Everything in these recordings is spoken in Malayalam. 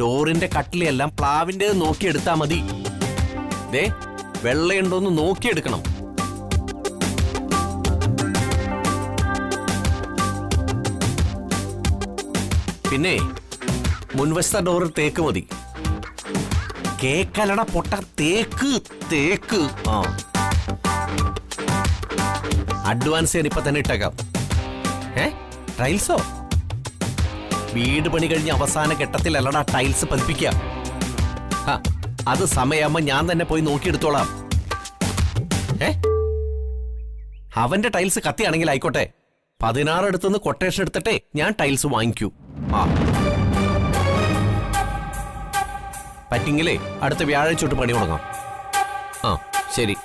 ഡോറിന്റെ കട്ടിലെല്ലാം പ്ലാവിന്റെ നോക്കിയെടുത്താ മതി. ദേ വെള്ളയുണ്ടോന്ന് നോക്കിയെടുക്കണം. പിന്നെ മുൻവശത്തെ ഡോറ് തേക്ക് മതി. കേക്കലട പൊട്ട, തേക്ക് തേക്ക്. ആ അഡ്വാൻസ് ഞാൻ ഇപ്പൊ തന്നെ ഇട്ടേക്കാം. ടൈൽസോ? വീട് പണി കഴിഞ്ഞ് അവസാന ഘട്ടത്തിലല്ലടാ ടൈൽസ് പതിപ്പിക്കാം. അത് സമയമാകുമ്പോ ഞാൻ തന്നെ പോയി നോക്കിയെടുത്തോളാം. അവന്റെ ടൈൽസ് കത്തിയാണെങ്കിൽ ആയിക്കോട്ടെ, 16 അടുത്തുനിന്ന് കൊട്ടേഷൻ എടുത്തിട്ടേ ഞാൻ ടൈൽസ് വാങ്ങിക്കൂ. പറ്റിങ്കിലേ അടുത്ത വ്യാഴാഴ്ച തൊട്ട് പണി തുടങ്ങാം. ശരി.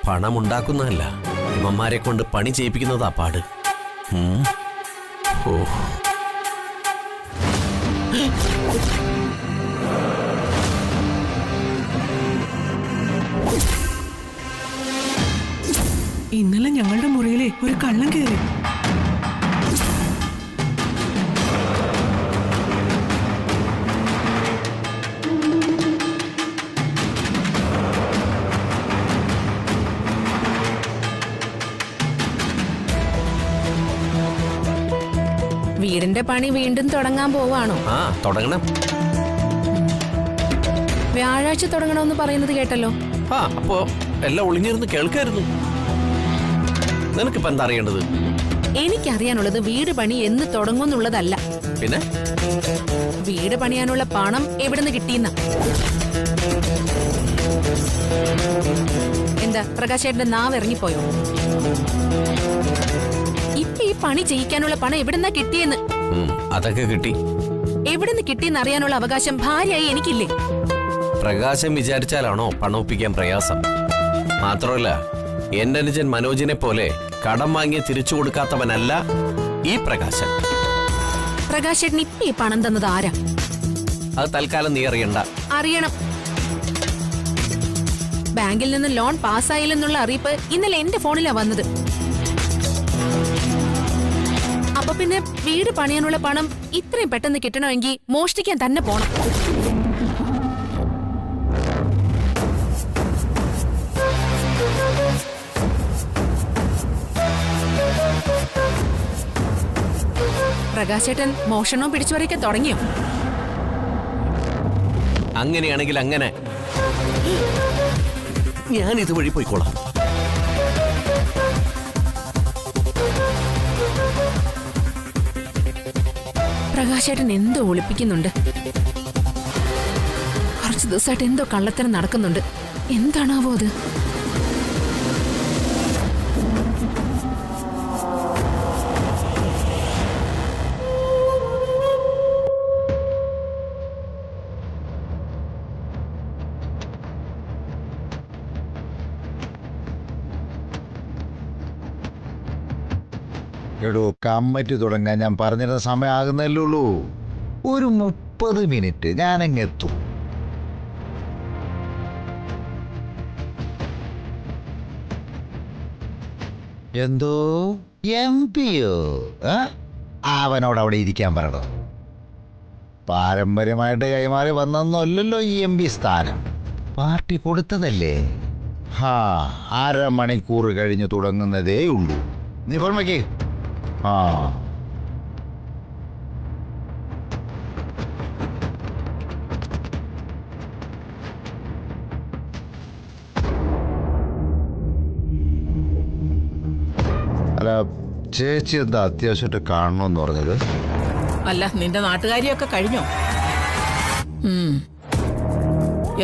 പണം ഉണ്ടാക്കുന്നതല്ല, ഇവന്മാരെ കൊണ്ട് പണി ചെയ്യിപ്പിക്കുന്നതാ പാട്. ഇന്നലെ ഞങ്ങളുടെ മുറിയിലെ ഒരു കള്ളൻ കയറി. വീടിന്റെ പണി വീണ്ടും തുടങ്ങാൻ പോവാണോ? തുടങ്ങണം. വ്യാഴാഴ്ച തുടങ്ങണമെന്ന് പറയുന്നത് കേട്ടല്ലോ. അപ്പോ എല്ലാം ഒളിഞ്ഞിരുന്ന് കേൾക്കായിരുന്നു. നിനക്കിപ്പോ എന്താ അറിയേണ്ടത്? എനിക്കറിയാനുള്ളത് വീട് പണി എന്ന് തുടങ്ങുന്നുള്ളതല്ല, പിന്നെ വീട് പണിയാനുള്ള പണം എവിടുന്ന് കിട്ടിയെന്ന. എന്താ പ്രകാശേട്ടന്റെ നാവ് ഇറങ്ങിപ്പോയോ? ഇപ്പൊ ഈ പണി ചെയ്യിക്കാനുള്ള പണം എവിടുന്നാ കിട്ടിയെന്ന്. അതൊക്കെ കിട്ടി. എവിടുന്ന് കിട്ടിയെന്ന് അറിയാനുള്ള അവകാശം ഭാര്യയായി എനിക്കില്ലേ? പ്രകാശം വിചാരിച്ചാലാണോ പണം ഒപ്പിക്കാൻ പ്രയാസം? മാത്രമല്ല, എന്റെ അനുജൻ മനോജിനെ പോലെ കടം വാങ്ങി തിരിച്ചു കൊടുക്കാത്തവനല്ല ഈ പ്രകാശൻ. പ്രകാശേട്ടൻ ഇപ്പൊ ഈ പണം തന്നത് ആരാ? അത് തൽക്കാലം നീ അറിയണ്ട. അറിയണം. ബാങ്കിൽ നിന്ന് ലോൺ പാസ്സായില്ലെന്നുള്ള അറിയിപ്പ് ഇന്നലെ എന്റെ ഫോണിലാ വന്നത്. അപ്പൊ പിന്നെ വീട് പണിയാനുള്ള പണം ഇത്രയും പെട്ടെന്ന് കിട്ടണമെങ്കിൽ മോഷ്ടിക്കാൻ തന്നെ പോണം. പ്രകാശേട്ടൻ മോഷണവും പിടിച്ചുപറിയൊക്കെ തുടങ്ങിയോ? അങ്ങനെയാണെങ്കിൽ അങ്ങനെ, ഞാൻ ഇതുവഴി പോയിക്കോളാം. പ്രകാശേട്ടൻ എന്തോ ഒളിപ്പിക്കുന്നുണ്ട്. കുറച്ചു ദിവസമായിട്ട് എന്തോ കള്ളത്തരം നടക്കുന്നുണ്ട്. എന്താണാവോ അത്? എടോ, കമ്മിറ്റി തുടങ്ങാൻ ഞാൻ പറഞ്ഞിരുന്ന സമയമാകുന്നല്ലേ ഉള്ളൂ. ഒരു 30 മിനിറ്റ് ഞാനങ്ങെത്തും. എന്തോ MP-യോ? അവനോട് അവിടെ ഇരിക്കാൻ പറയണോ? പാരമ്പര്യമായിട്ട് കൈമാറി വന്നൊന്നുമല്ലല്ലോ ഈ MP സ്ഥാനം. പാർട്ടി കൊടുത്തതല്ലേ. 1/2 മണിക്കൂർ കഴിഞ്ഞ് തുടങ്ങുന്നതേ ഉള്ളൂ. നീ ഫോർമയ്ക്ക്. അല്ല, ചേച്ചി എന്താ അത്യാവശ്യമായിട്ട് കാണണമെന്ന് പറഞ്ഞത്? അല്ല, നിന്റെ നാട്ടുകാരിയൊക്കെ കഴിഞ്ഞോ?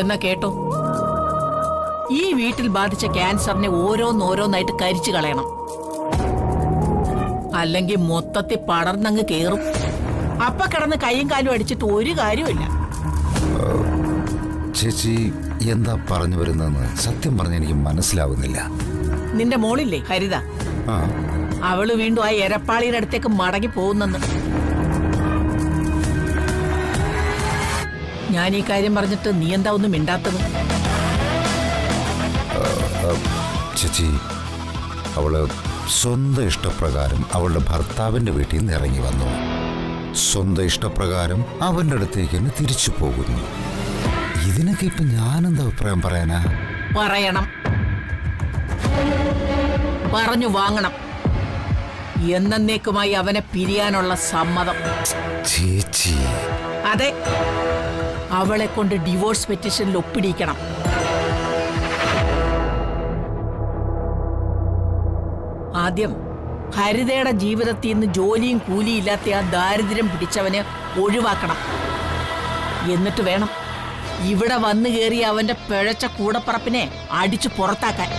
എന്നാ കേട്ടോ, ഈ വീട്ടിൽ ബാധിച്ച ക്യാൻസറിനെ ഓരോന്നോരോന്നായിട്ട് കരിച്ചു കളയണം. അല്ലെങ്കിൽ മൊത്തത്തിൽ പടർന്നങ്ങ് കേറും. അപ്പ കിടന്ന് കൈയും കാലും അടിച്ചിട്ട് ഒരു കാര്യമില്ല. ചേച്ചി എന്താ പറഞ്ഞു വരുന്നതെന്ന് സത്യം പറഞ്ഞ എനിക്ക് മനസ്സിലാവുന്നില്ല. നിന്റെ മോളില്ലേ ഹരിത, അവള് വീണ്ടും ആ എരപ്പാളിയുടെ അടുത്തേക്ക് മടങ്ങി പോകുന്നെന്ന്. ഞാൻ ഈ കാര്യം പറഞ്ഞിട്ട് നീ എന്താ ഒന്നും മിണ്ടാത്തത്? ചേച്ചി, അവള് സ്വന്തം ഇഷ്ടപ്രകാരം അവളുടെ ഭർത്താവിന്റെ വീട്ടിൽ നിന്ന് ഇറങ്ങി വന്നു. സ്വന്തം ഇഷ്ടപ്രകാരം അവന്റെ അടുത്തേക്ക് തന്നെ തിരിച്ചു പോകുന്നു. ഇതിനൊക്കെ ഇപ്പൊ ഞാനെന്താ അഭിപ്രായം പറയാനാ? പറയണം, പറഞ്ഞു വാങ്ങണം. എന്നേക്കുമായി അവനെ പിരിയാനുള്ള സമ്മതം. ചേച്ചി, അതെ, അവളെ കൊണ്ട് ഡിവോഴ്സ് പെറ്റീഷനിൽ ഒപ്പിടിക്കണം. ആദ്യം ഹരിതയുടെ ജീവിതത്തിൽ നിന്ന് ജോലിയും കൂലിയും ഇല്ലാത്ത ആ ദാരിദ്ര്യം പിടിച്ചവനെ ഒഴിവാക്കണം. എന്നിട്ട് വേണം ഇവിടെ വന്നു കയറി അവന്റെ പിഴച്ച കൂടപ്പറപ്പിനെ അടിച്ചു പുറത്താക്കാൻ.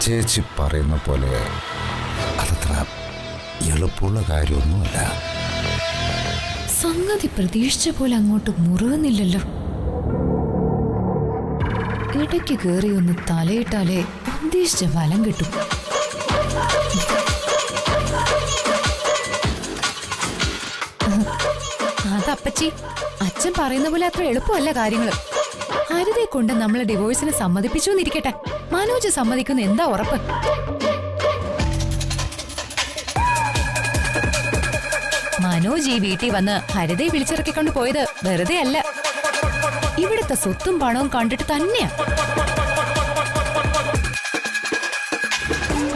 ചേച്ചി പറയുന്ന പോലെ അതത്ര എളുപ്പമുള്ള കാര്യമൊന്നുമല്ല. സംഗതി പ്രതീക്ഷിച്ച പോലെ അങ്ങോട്ട് മുറുകുന്നില്ലല്ലോ. ഇടയ്ക്ക് കയറി ഒന്ന് തലയിട്ടാലേ ഉദ്ദേശിച്ച ഫലം കിട്ടും. അതപ്പച്ചി, അച്ഛൻ പറയുന്ന പോലെ അത്ര എളുപ്പമല്ല കാര്യങ്ങൾ. ഹരിതയെ കൊണ്ട് നമ്മളെ ഡിവോഴ്സിന് സമ്മതിപ്പിച്ചു എന്നിരിക്കട്ടെ, മനോജ് സമ്മതിക്കുന്ന എന്താ ഉറപ്പ്? മനോജ് ഈ വീട്ടിൽ വന്ന് ഹരിതയെ വിളിച്ചിറക്കിക്കൊണ്ട് പോയത് വെറുതെ അല്ല. ഇവിടുത്തെ സ്വത്തും പണവും കണ്ടിട്ട് തന്നെയാ.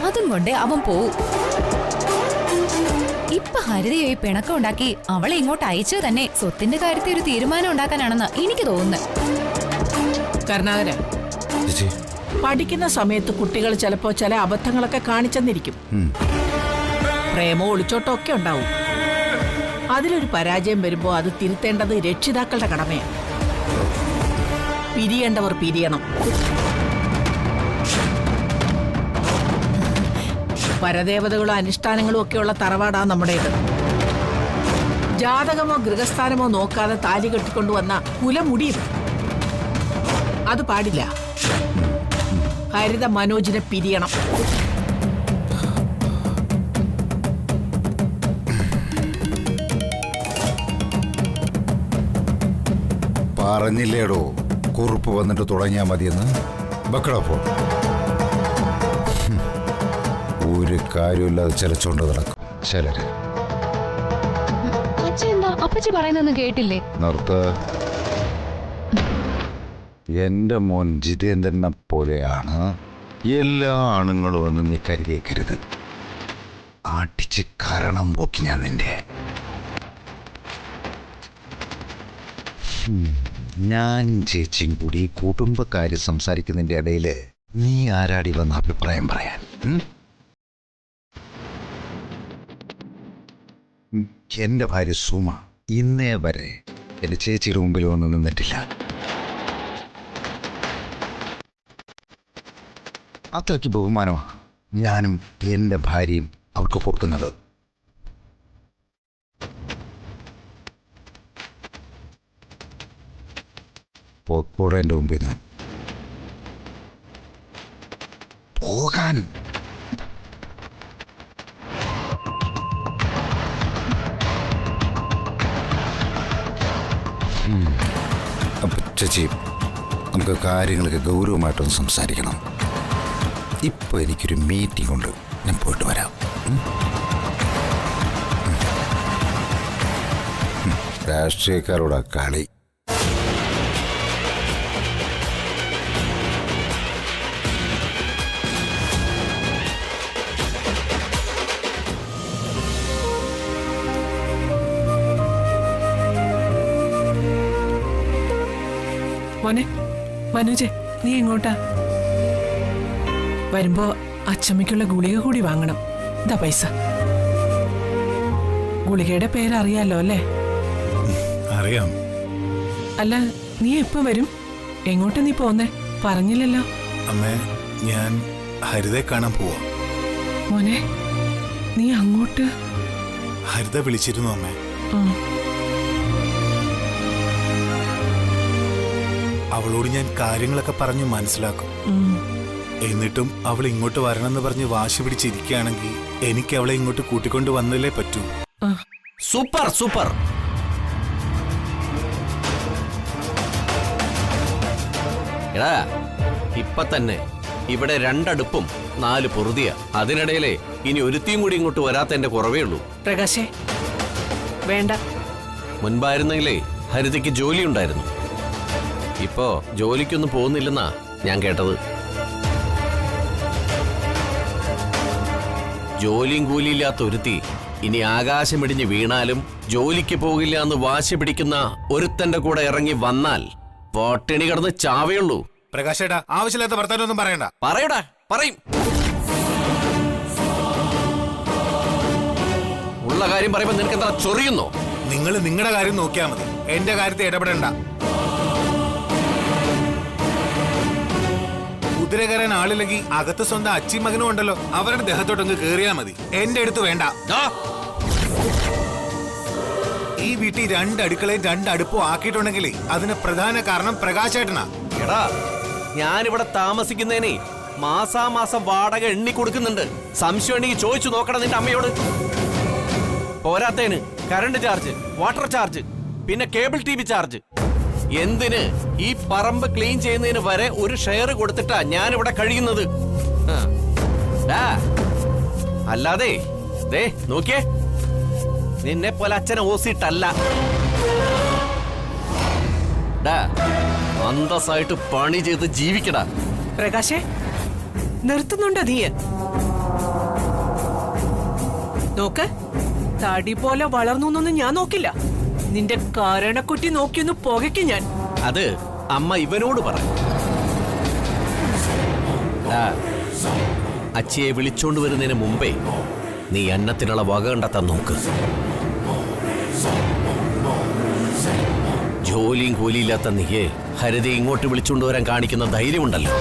അതും കൊണ്ട് അവൻ പോവും. ഇപ്പൊ ഹരിതയായി പിണക്കം ഉണ്ടാക്കി അവളെ ഇങ്ങോട്ട് അയച്ചത് തന്നെ സ്വത്തിന്റെ കാര്യത്തിൽ ഒരു തീരുമാനം ഉണ്ടാക്കാനാണെന്ന് എനിക്ക് തോന്നുന്നത്. കരുണാകര, പഠിക്കുന്ന സമയത്ത് കുട്ടികൾ ചിലപ്പോ ചില അബദ്ധങ്ങളൊക്കെ കാണിച്ചെന്നിരിക്കും. പ്രേമോ ഒളിച്ചോട്ടോ ഒക്കെ ഉണ്ടാവും. അതിലൊരു പരാജയം വരുമ്പോ അത് തിരുത്തേണ്ടത് രക്ഷിതാക്കളുടെ കടമയാണ്. പിരിയേണ്ടവർ പിരിയണം. പരദേവതകളും അനുഷ്ഠാനങ്ങളും ഒക്കെയുള്ള തറവാടാ നമ്മുടേത്. ജാതകമോ ഗൃഹസ്ഥാനമോ നോക്കാതെ താലി കെട്ടിക്കൊണ്ടുവന്ന കുലമുടിയും. അത് പാടില്ല. ഹരിത മനോജിനെ പിരിയണം. പറഞ്ഞില്ലേടോ കുറിപ്പ് വന്നിട്ട് തുടങ്ങിയാൽ മതിയെന്ന്. ബക്കളപ്പോ ഒരു കാര്യമില്ലാതെ ചിലച്ചോണ്ട് നടക്കും ചിലര്. അപ്പച്ചി പറയുന്നൊന്നും കേട്ടില്ലേ? നിർത്ത്. എന്റെ മോൻ ജിതേന്ദ്രനെ പോലെയാണ് എല്ലാ ആണുങ്ങളും ഒന്നും നീ കരുതിയേക്കരുത്. ആട്ടിച്ച് കരണം പോക്കി ഞാൻ നിന്റെ. ഞാൻ ചേച്ചിയും കൂടി കുടുംബക്കാര് സംസാരിക്കുന്നതിന്റെ ഇടയിൽ നീ ആരാടി വന്ന അഭിപ്രായം പറയാൻ? എന്റെ ഭാര്യ സുമ ഇന്നേ വരെ എന്റെ ചേച്ചിയുടെ മുമ്പിൽ വന്ന് നിന്നിട്ടില്ല. അത്രയ്ക്ക് ബഹുമാനമാണ് ഞാനും എന്റെ ഭാര്യയും അവർക്ക് കൊടുക്കുന്നത്. പോടെ എൻ്റെ മുമ്പിൽ നിന്ന് പോകാൻ. അപ്പൊ ചേച്ചി, നമുക്ക് കാര്യങ്ങളൊക്കെ ഗൗരവമായിട്ടൊന്ന് സംസാരിക്കണം. ഇപ്പൊ എനിക്കൊരു മീറ്റിംഗ് ഉണ്ട്, ഞാൻ പോയിട്ട് വരാം. രാഷ്ട്രീയക്കാരോടാ കളി. മോനെ മനോജെ, നീ എങ്ങോട്ടാ? വരുമ്പോ അച്ചമ്മയ്ക്കുള്ള ഗുളിക കൂടി വാങ്ങണം. ഇതാ പൈസ. ഗുളികയുടെ പേരറിയാലോ അല്ലേ? അറിയാം. അല്ല, നീ എപ്പോ വരും? എങ്ങോട്ടാ നീ പോന്നേ? പറഞ്ഞില്ലല്ലോ. അമ്മേ, ഞാൻ ഹരിതയെ കാണാൻ പോവാ. മോനെ, നീ അങ്ങോട്ട്? ഹരിത വിളിച്ചിരുന്നു അമ്മേ. അവളോട് ഞാൻ കാര്യങ്ങളൊക്കെ പറഞ്ഞു മനസ്സിലാക്കും. എന്നിട്ടും അവൾ ഇങ്ങോട്ട് വരണമെന്ന് പറഞ്ഞ് വാശി പിടിച്ചിരിക്കുകയാണെങ്കിൽ എനിക്ക് അവളെ ഇങ്ങോട്ട് കൂട്ടിക്കൊണ്ട് വന്നല്ലേ പറ്റൂ. Super super. എടാ, ഇപ്പൊ തന്നെ ഇവിടെ 2 അടുപ്പും 4 പൊറുതിയ. അതിനിടയിലെ ഇനി ഒരുത്തിയും കൂടി ഇങ്ങോട്ട് വരാത്തതിന്റെ കുറവേ ഉള്ളൂ. പ്രകാശേ വേണ്ട. മുൻപായിരുന്നെങ്കിലേ ഹരിതയ്ക്ക് ജോലി ഉണ്ടായിരുന്നു. ഇപ്പോ ജോലിക്കൊന്നും പോകുന്നില്ലെന്നാ ഞാൻ കേട്ടത്. ജോലിയും കൂലിയില്ലാത്ത ഒരുത്തി ഇനി ആകാശമിടിഞ്ഞ് വീണാലും ജോലിക്ക് പോകില്ല എന്ന് വാശി പിടിക്കുന്ന ഒരുത്തന്റെ കൂടെ ഇറങ്ങി വന്നാൽ പട്ടിണി കിടന്ന് ചാവേയുള്ളൂ. പ്രകാശേട്ടാ, ആവശ്യമില്ലാത്ത വർത്താനൊന്നും പറയണ്ട. പറയടാ, പറയും. ഉള്ള കാര്യം പറയുമ്പോ നിനക്ക് എന്താ ചൊറിയുന്നോ? നിങ്ങൾ നിങ്ങളുടെ കാര്യം നോക്കിയാൽ മതി, എന്റെ കാര്യത്തിൽ ഇടപെടണ്ട. കുതിര കയറാൻ ആളില്ലെങ്കിൽ അകത്ത് സ്വന്തം അച്ഛൻ മകനും ഉണ്ടല്ലോ, അവരുടെ ദേഹത്തോട്ടങ്ങ് കേറിയാ മതി. എന്റെ അടുത്ത് വേണ്ട. ഈ വീട്ടിൽ 2 അടുക്കളയും 2 അടുപ്പും ആക്കിയിട്ടുണ്ടെങ്കിലേ അതിന് പ്രധാന കാരണം പ്രകാശേട്ടനാ. എടാ, ഞാനിവിടെ താമസിക്കുന്നതിനെ മാസാമാസം വാടക എണ്ണി കൊടുക്കുന്നുണ്ട്. സംശയം ഉണ്ടെങ്കിൽ ചോദിച്ചു നോക്കണം നിന്റെ അമ്മയോട്. പോരാത്തതിന് കറണ്ട് ചാർജ്, വാട്ടർ ചാർജ്, പിന്നെ കേബിൾ TV ചാർജ്. എന്തിന് ഈ പറമ്പ് ക്ലീൻ ചെയ്യുന്നതിന് വരെ ഒരു ഷെയർ കൊടുത്തിട്ടാ ഞാനിവിടെ കഴിയുന്നത്. അല്ലാതെ ദേ നോക്കിയേ, നിന്നെ പോലെ അച്ഛനെ ഓസിട്ടല്ല. അന്തസ്സായിട്ട് പണി ചെയ്ത് ജീവിക്കടാ. പ്രകാശേ നിർത്തുന്നുണ്ടോ നീ? നോക്ക്, തടി പോലെ വളർന്നു ഞാൻ നോക്കില്ല. നിന്റെ കാരണക്കുട്ടി നോക്കിയൊന്ന് പുകയ്ക്കും ഞാൻ. അത് അമ്മ ഇവനോട് പറ. അച്ഛയെ വിളിച്ചോണ്ട് വരുന്നതിന് മുമ്പേ നീ അന്നത്തിനുള്ള വക കണ്ടെത്താൻ നോക്ക്. ജോലിയും കൂലിയില്ലാത്ത നീയെ ഹരിത ഇങ്ങോട്ട് വിളിച്ചോണ്ട് വരാൻ കാണിക്കുന്ന ധൈര്യമുണ്ടല്ലോ,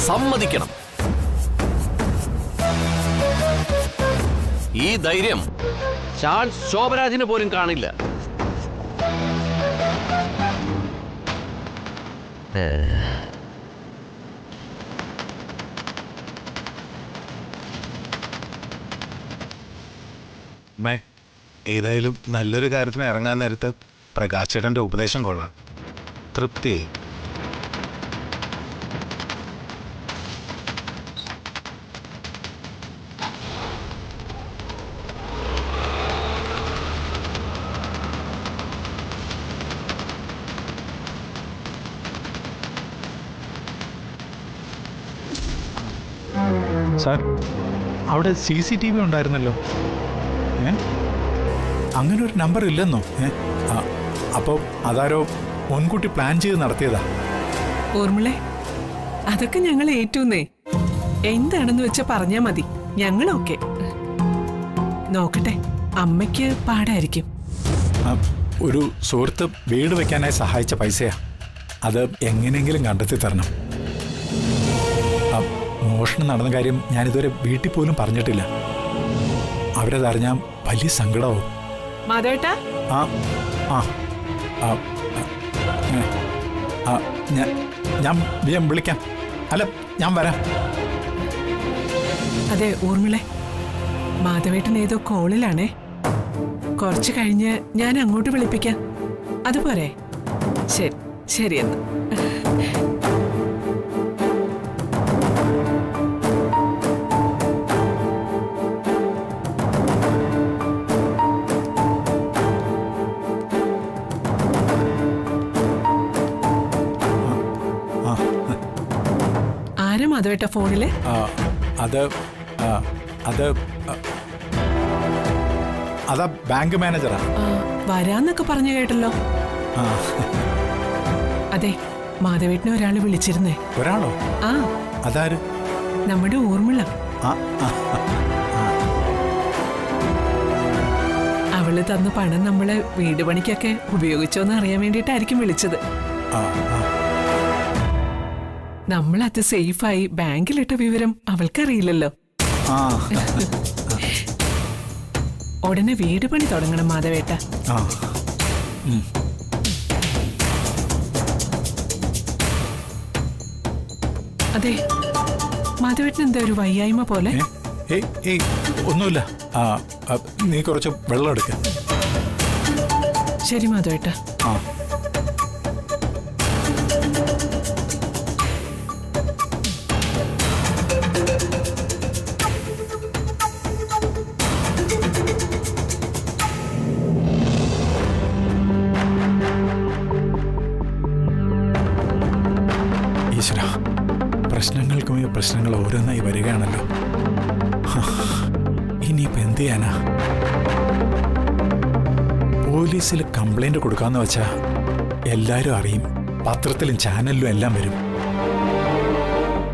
സമ്മതിക്കണം. ഈ ധൈര്യം ചാൾസ് ശോഭരാജിന് പോലും കാണില്ല. ഏതായാലും നല്ലൊരു കാര്യത്തിന് ഇറങ്ങാൻ നേരത്ത് പ്രകാശേട്ടന്റെ ഉപദേശം കൊള്ളാം. തൃപ്തി. സാർ, അവിടെ CCTV ഉണ്ടായിരുന്നല്ലോ. അങ്ങനെ ഒരു നമ്പർ ഇല്ലെന്നോ? അപ്പോൾ അതാരോ മുൻകൂട്ടി പ്ലാൻ ചെയ്ത് നടത്തിയതാ. ഓർമ്മളെ, അതൊക്കെ ഞങ്ങൾ ഏറ്റുന്നേ. എന്താണെന്ന് വെച്ചാ പറഞ്ഞാ മതി, ഞങ്ങളൊക്കെ നോക്കട്ടെ. അമ്മയ്ക്ക് പാടായിരിക്കും. ഒരു സുഹൃത്ത് വീട് വെക്കാനായി സഹായിച്ച പൈസയാ. അത് എങ്ങനെയെങ്കിലും കണ്ടെത്തി തരണം. മോഷണം നടന്ന കാര്യം ഞാനിതുവരെ വീട്ടിൽ പോലും പറഞ്ഞിട്ടില്ല. അവരതറിഞ്ഞാൽ വലിയ സങ്കടമാവും. മാധവേട്ടാ, ഞാൻ വിളിക്കാം. അല്ല, ഞാൻ വരാം. അതെ ഓർമ്മളെ, മാധവേട്ടൻ ഏതോ കോളിലാണേ. കുറച്ച് കഴിഞ്ഞ് ഞാൻ അങ്ങോട്ട് വിളിപ്പിക്കാം. അതുപോരെ? ശരി ശരി എന്ന്. മാധവേട്ട ഫോണില് അതാ ബാങ്ക് മാനേജറാ. വരാന്നൊക്കെ പറഞ്ഞു കേട്ടല്ലോ. അതെ, മാധവേട്ടനെ ഒരാള് വിളിച്ചിരുന്നേ. ഒരാളോ? ആ, അതാര്? നമ്മുടെ ഓർമ്മള. അവള് തന്ന പണം നമ്മള് വീട് പണിക്കൊക്കെ ഉപയോഗിച്ചോന്ന് അറിയാൻ വേണ്ടിട്ടായിരിക്കും വിളിച്ചത്. നമ്മളത് സേഫായി ബാങ്കിലിട്ട വിവരം അവൾക്കറിയില്ലല്ലോ. ഉടനെ വീട് പണി തുടങ്ങണം മാധവേട്ട. അതെ, മാധവേട്ടൻ എന്താ ഒരു വയ്യായ്മ പോലെ? ഒന്നുമില്ല. നീ കുറച്ച് വെള്ളം എടുക്ക. ശരി മാധവേട്ട. പ്രശ്നങ്ങൾക്ക് മേൽ പ്രശ്നങ്ങൾ ഓരോന്നായി വരികയാണല്ലോ. ഇനിയിപ്പോ എന്ത് ചെയ്യാനാ? പോലീസിൽ കംപ്ലൈന്റ് കൊടുക്കാന്ന് വെച്ചാ എല്ലാരും അറിയും, പത്രത്തിലും ചാനലിലും എല്ലാം വരും.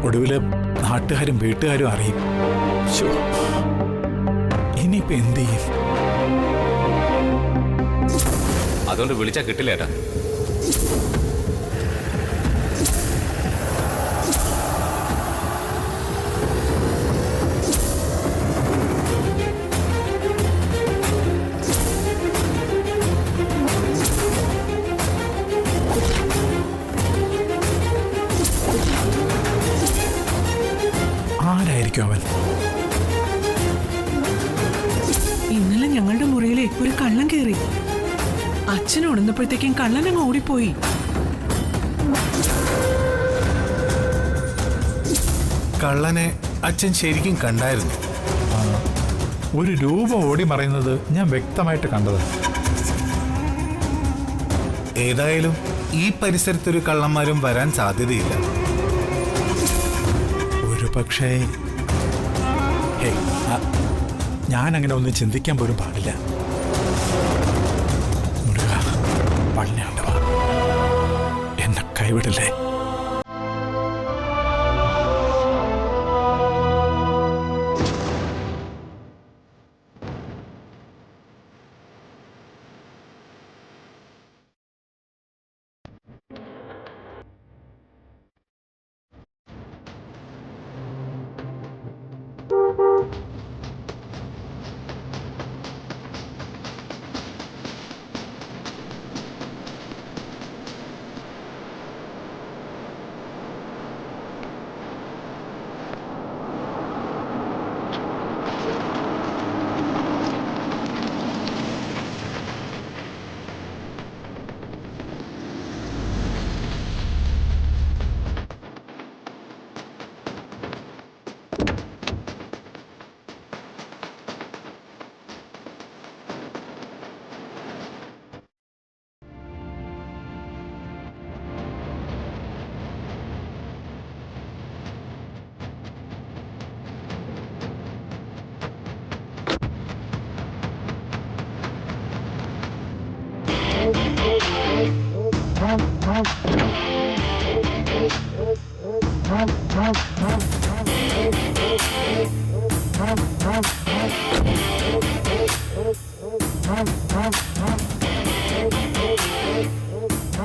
ഒടുവില് നാട്ടുകാരും വീട്ടുകാരും അറിയും. ശോ, ഇനിയിപ്പോ എന്ത് ചെയ്യും? അതുകൊണ്ട് വിളിച്ചാ കിട്ടില്ല ഏട്ടാ. ആരായിരിക്കും അവൻ? ഇന്നലെ ഞങ്ങളുടെ മുറിയിലെ ഒരു കള്ളൻ കയറി. അച്ഛൻ ഉണർന്നപ്പോഴത്തേക്കും കള്ളനങ്ങ് ഓടിപ്പോയി. കള്ളനെ അച്ഛൻ ശരിക്കും കണ്ടായിരുന്നു. ഒരു രൂപം ഓടി മറയുന്നത് ഞാൻ വ്യക്തമായിട്ട് കണ്ടത്. ഏതായാലും ഈ പരിസരത്തൊരു കള്ളന്മാരും വരാൻ സാധ്യതയില്ല. ഒരു പക്ഷേ ഞാൻ അങ്ങനെ ഒന്നും ചിന്തിക്കാൻ പോലും പാടില്ല. മുരുക, പള്ളിയാണ്ടവാ, എന്നെ കൈവിടില്ലേ?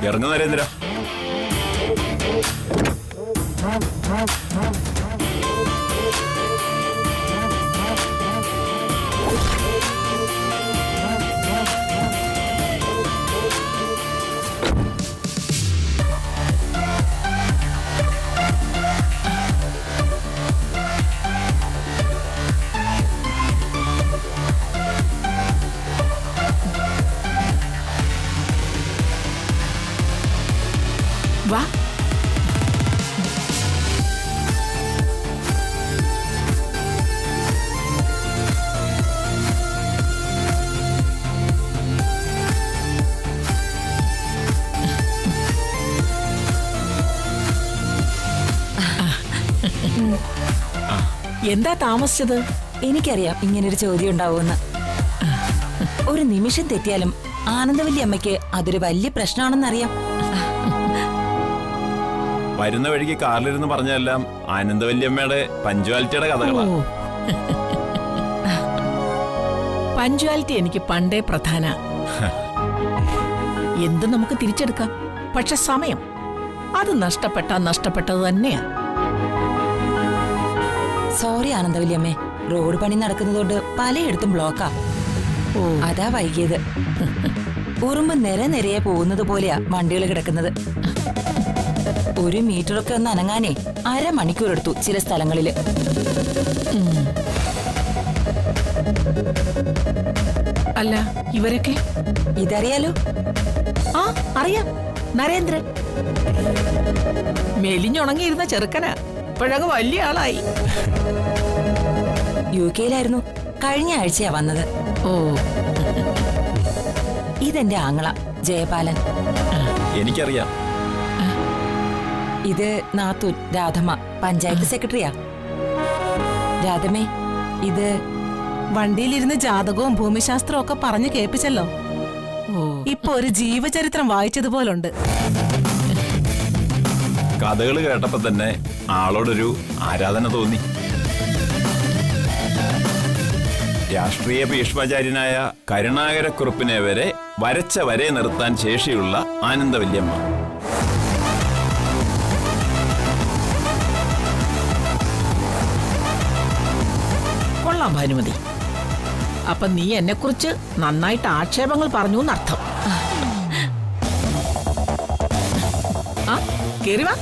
ഇറങ്ങ നരേന്ദ്ര. വാ. എന്താ താമസിച്ചത്? എനിക്കറിയാം ഇങ്ങനൊരു ചോദ്യം ഉണ്ടാവുമെന്ന്. ഒരു നിമിഷം തെറ്റിയാലും ആനന്ദവല്ലി അതൊരു വലിയ പ്രശ്നമാണെന്നറിയാം. വരുന്ന വഴിക്ക് കാറിലിരുന്ന് പറഞ്ഞതെല്ലാം ആനന്ദവല്യമ്മയുടെ പഞ്ച്വാലിറ്റിയുടെ കഥകളാണ്. പഞ്ച്വാലിറ്റി എനിക്ക് പണ്ടേ പ്രധാന. എന്ത് നമുക്ക് തിരിച്ചെടുക്കാം, പക്ഷെ സമയം അത് നഷ്ടപ്പെട്ടത് തന്നെയാ. സോറി ആനന്ദവല്യമ്മേ, റോഡ് പണി നടക്കുന്നതുകൊണ്ട് പലയിടത്തും ബ്ലോക്കാ. അതാ വൈകിയത്. ഉറുമ്പ് നിരയെ പോകുന്നത് പോലെയാ വണ്ടികൾ കിടക്കുന്നത്. ഒരു മീറ്ററൊക്കെ ഒന്ന് അനങ്ങാനേ അരമണിക്കൂർ എടുത്തു ചില സ്ഥലങ്ങളില്. അല്ല, ഇവരൊക്കെ ഇതറിയാലോ? ആ അറിയാം, നരേന്ദ്രൻ. മെലിഞ്ഞുണങ്ങിയിരുന്ന ചെറുക്കനാ, ഇപ്പോഴങ്ങ് വലിയ ആളായി. UK-യിലായിരുന്നു, കഴിഞ്ഞ ആഴ്ചയാ വന്നത്. ഓ, ഇതെന്റെ ആങ്ങള ജയപാലൻ. എനിക്കറിയാം. ഇത് നാത്തൂൻ രാധമ്മ, പഞ്ചായത്ത് സെക്രട്ടറിയാ. രാധമേ, ഇത് വണ്ടിയിലിരുന്ന് ജാതകവും ഭൂമിശാസ്ത്രവും ഒക്കെ പറഞ്ഞു കേൾപ്പിച്ചല്ലോ. ഇപ്പൊ ഒരു ജീവചരിത്രം വായിച്ചതുപോലുണ്ട്. കഥകൾ കേട്ടപ്പോ തന്നെ ആളോടൊരു ആരാധന തോന്നി. രാഷ്ട്രീയ ഭീഷ്മാചാര്യനായ കരുണാകരക്കുറുപ്പിനെ വരെ വരച്ച വരെ നിർത്താൻ ശേഷിയുള്ള ആനന്ദവല്യമ്മ. കൊള്ളാം ഭാനുമതി. അപ്പൊ നീ എന്നെ കുറിച്ച് നന്നായിട്ട് ആക്ഷേപങ്ങൾ പറഞ്ഞു എന്നർത്ഥം. ആ കേറി വാ.